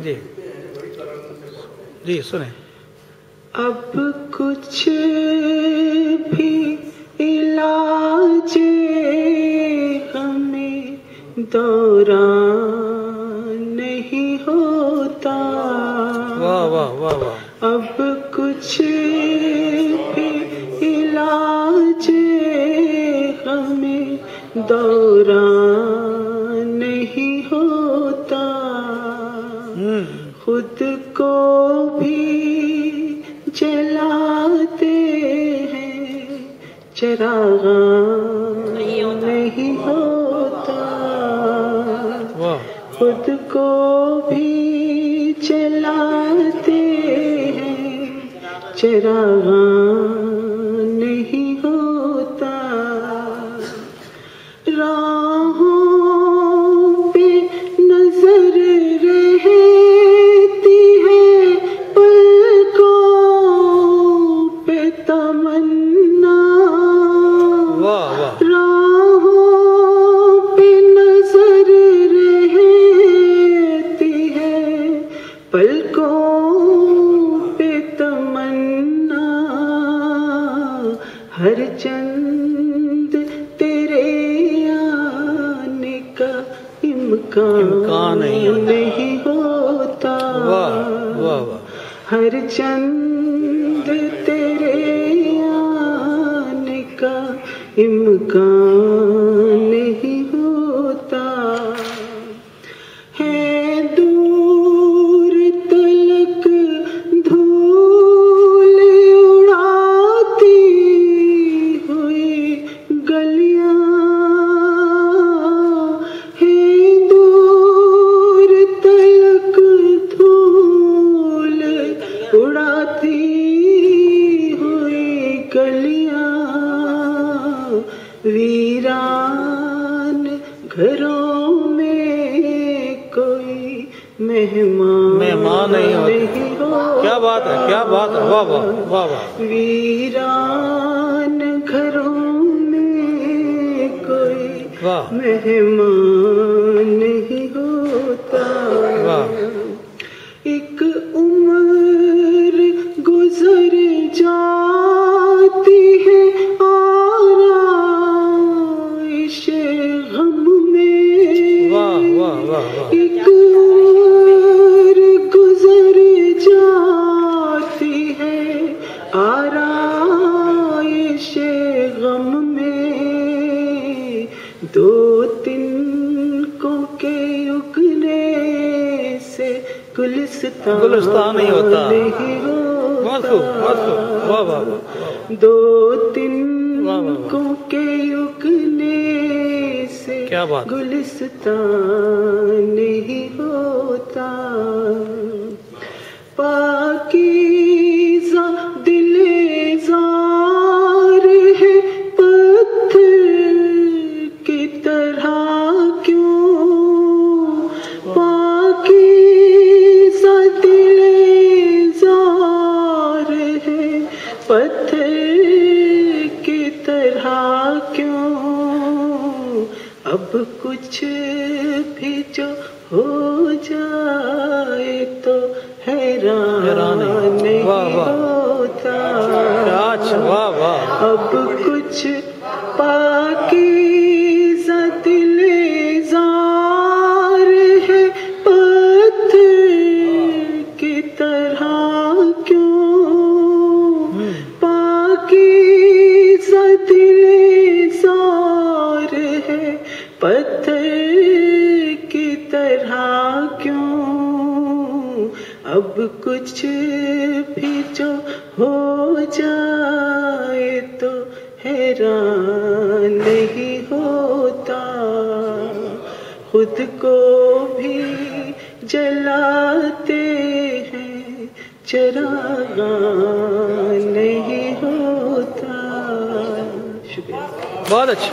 जी जी सुने। अब कुछ भी इलाज हमें दौरान नहीं होता। वाह वाह वाह वाह। अब कुछ भी इलाज हमें दौरान नहीं होता। खुद को भी जलाते हैं चिराग नहीं होता। खुद को भी जलाते हैं चिराग नहीं होता। राहों पे नजर रहती है, पलकों पे तमन्ना। राहों पे नजर रहती है, पलकों पे तमन्ना। हर चंद तेरे आने का इम्कान नहीं होता। हर चंद तेरे आने का इम्कान नहीं होता। है दूर तलक धूल उड़ाती हुई गलियां। है दूर तलक धूल उड़ाती हुई गलियां। वीरान घरों में कोई मेहमान नहीं होता। क्या बात है, क्या बात है, वाह वाह वाह वाह। वीरान घरों में कोई मेहमान नहीं होता। एक उम्र गुजर जाती है आराइश गम में। एक उम्र गुजर जाती है आराइश गम में। दो तिनकों के उगने से गुलिस्तान नहीं होता। दो तिनकों के उगने से गुलिस्तान नहीं होता। पाकीज़ा दिलेज़ार है, पत्थर की तरह क्यों। पाकीज़ा दिलेज़ार है, पत्थर की तरह क्यों। अब कुछ भी जो हो जाए तो हैरान नहीं होता। अब कुछ पाकीज़ा दिलेज़ार है, पत्थर की तरह क्यों। पाकीज़ा दिलेज़ार है, पत्थर की तरह क्यों। अब कुछ भी जो हो जाए तो हैरान नहीं होता। खुद को भी जलाते हैं चिराग नहीं होता। शुक्रिया। बहुत अच्छा।